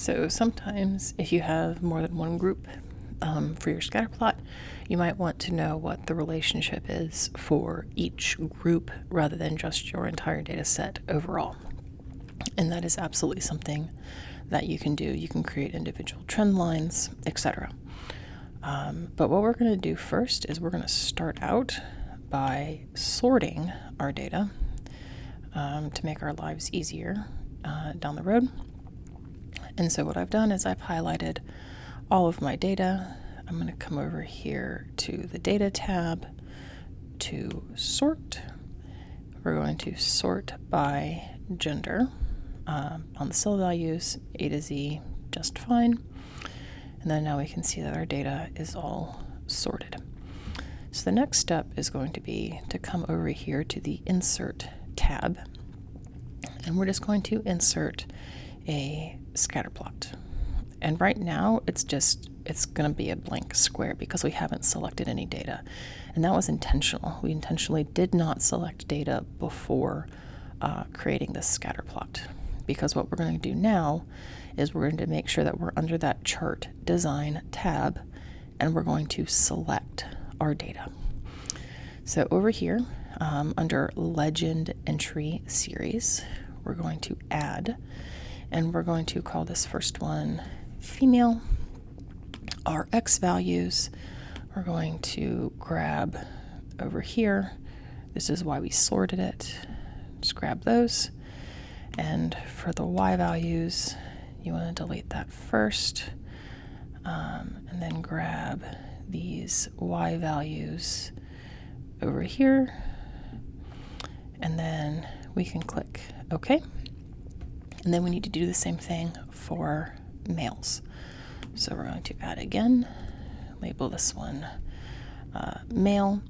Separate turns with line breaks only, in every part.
So sometimes if you have more than one group for your scatter plot, you might want to know what the relationship is for each group rather than just your entire data set overall. And that is absolutely something that you can do. You can create individual trend lines, etc. But what we're going to do first is we're going to start out by sorting our data to make our lives easier down the road. And so what I've done is I've highlighted all of my data. I'm going to come over here to the Data tab to sort. We're going to sort by gender on the cell values, A to Z, just fine. And then now we can see that our data is all sorted. So the next step is going to be to come over here to the Insert tab, and we're just going to insert a scatter plot. And right now it's going to be a blank square because we haven't selected any data. And that was intentional. We intentionally did not select data before creating this scatter plot, because what we're going to do now is we're going to make sure that we're under that Chart Design tab, and we're going to select our data. So over here, under Legend Entry Series, we're going to add, and we're going to call this first one female. Our X values, we're going to grab over here. This is why we sorted it. Just grab those. And for the Y values, you want to delete that first, and then grab these Y values over here, and then we can click OK. And then we need to do the same thing for males. So we're going to add again, label this one male,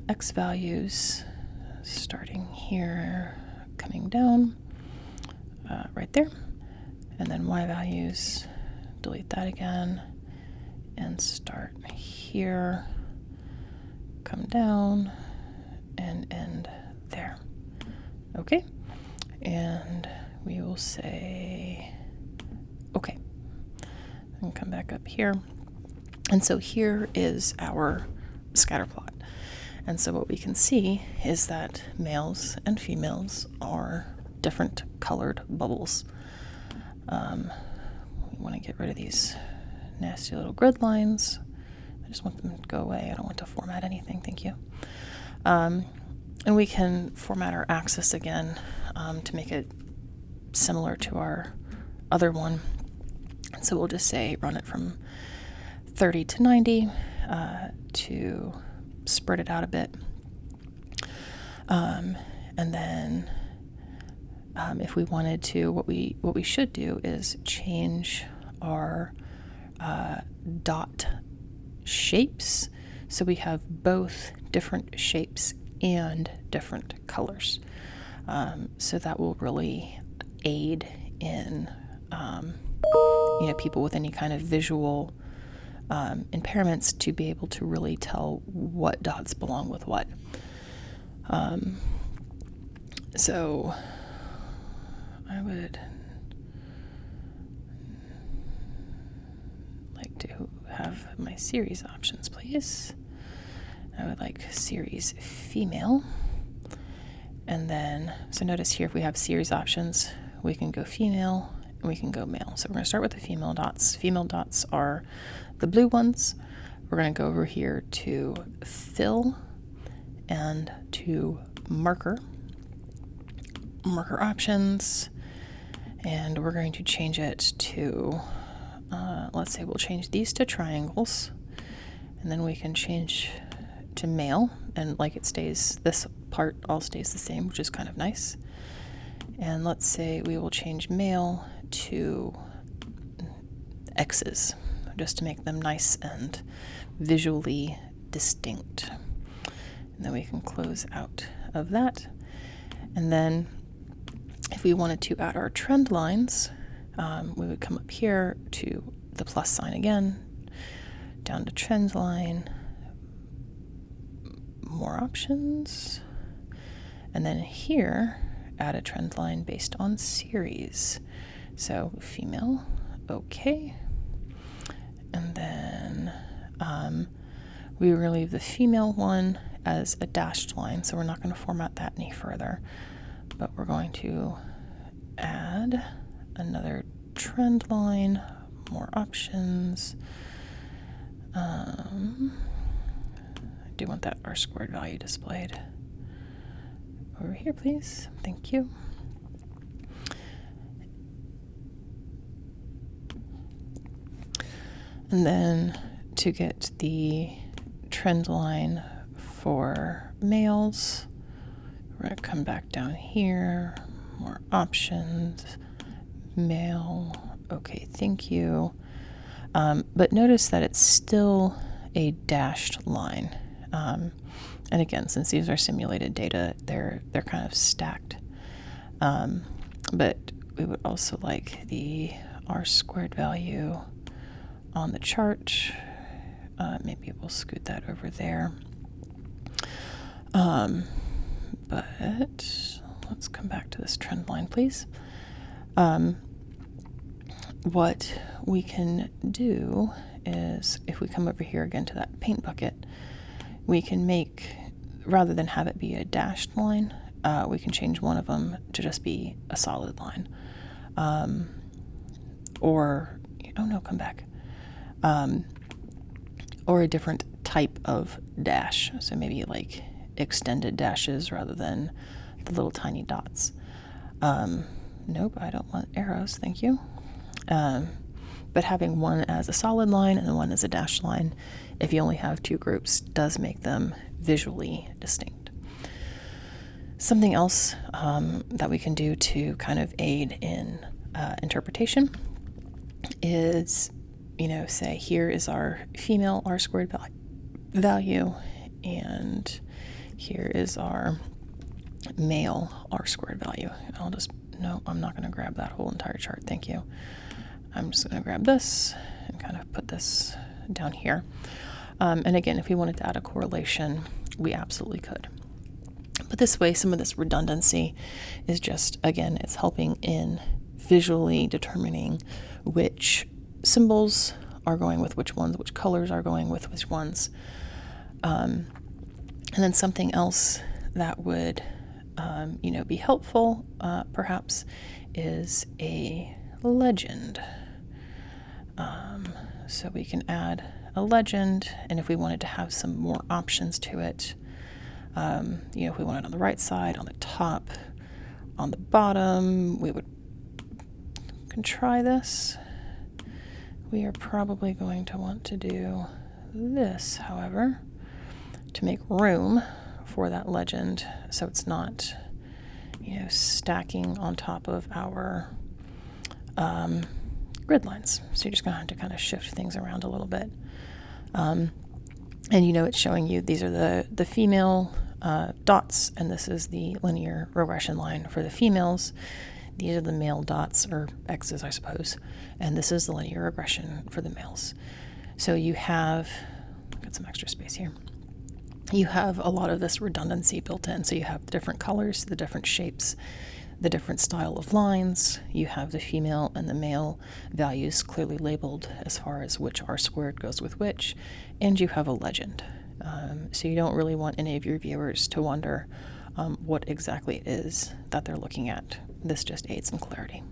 X values, starting here, coming down, right there, and then Y values, delete that again, and start here, come down, and end there. Okay, and we will say okay, and come back up here. And so here is our scatter plot. And so what we can see is that males and females are different colored bubbles. We want to get rid of these nasty little grid lines. I just want them to go away. I don't want to format anything, thank you. And we can format our axis again to make it similar to our other one. And so we'll just say run it from 30 to 90 to spread it out a bit. And then if we wanted to, what we should do is change our dot shapes so we have both different shapes and different colors. So that will really aid in people with any kind of visual impairments to be able to really tell what dots belong with what. So I would like to have my series options, please. I would like series female. And then, so notice here, if we have series options, we can go female and we can go male. So we're going to start with the female dots. Female dots are the blue ones. We're going to go over here to fill and to marker options, and we're going to change it to let's say we'll change these to triangles, and then we can change to male, and like it stays, this part all stays the same, which is kind of nice. And let's say we will change male to X's just to make them nice and visually distinct. And then we can close out of that. And then if we wanted to add our trend lines, we would come up here to the plus sign again, down to trend line, more options, and then here add a trend line based on series. So female, okay. And then we will leave the female one as a dashed line, so we're not going to format that any further. But we're going to add another trend line, more options. I do want that R squared value displayed. Over here, please. Thank you. And then to get the trend line for males, we're going to come back down here, more options, male, okay, thank you. But notice that it's still a dashed line. And again, since these are simulated data, they're kind of stacked. But we would also like the R squared value on the chart. Maybe we'll scoot that over there. But let's come back to this trend line, please. What we can do is, if we come over here again to that paint bucket, we can make, rather than have it be a dashed line, we can change one of them to just be a solid line. Or, oh no, come back. Or a different type of dash. So maybe like extended dashes rather than the little tiny dots. Nope, I don't want arrows, thank you. But having one as a solid line and one as a dashed line, if you only have two groups, does make them visually distinct. Something else that we can do to kind of aid in interpretation is, say here is our female R squared value, and here is our male R squared value. No, I'm not going to grab that whole entire chart, thank you. I'm just going to grab this and kind of put this down here. And again, if we wanted to add a correlation, we absolutely could. But this way, some of this redundancy is just, again, it's helping in visually determining which symbols are going with which ones, which colors are going with which ones. And then something else that would, be helpful, perhaps, is a legend. So we can add a legend, and if we wanted to have some more options to it, if we want it on the right side, on the top, on the bottom, we can try this. We are probably going to want to do this, however, to make room for that legend, so it's not, stacking on top of our grid lines. So you're just going to have to kind of shift things around a little bit. And it's showing you these are the female dots, and this is the linear regression line for the females. These are the male dots, or X's, I suppose, and this is the linear regression for the males. So you have, got some extra space here. You have a lot of this redundancy built in. So you have the different colors, the different shapes, the different style of lines. You have the female and the male values clearly labeled as far as which R squared goes with which, and you have a legend. So you don't really want any of your viewers to wonder what exactly it is that they're looking at. This just aids in clarity.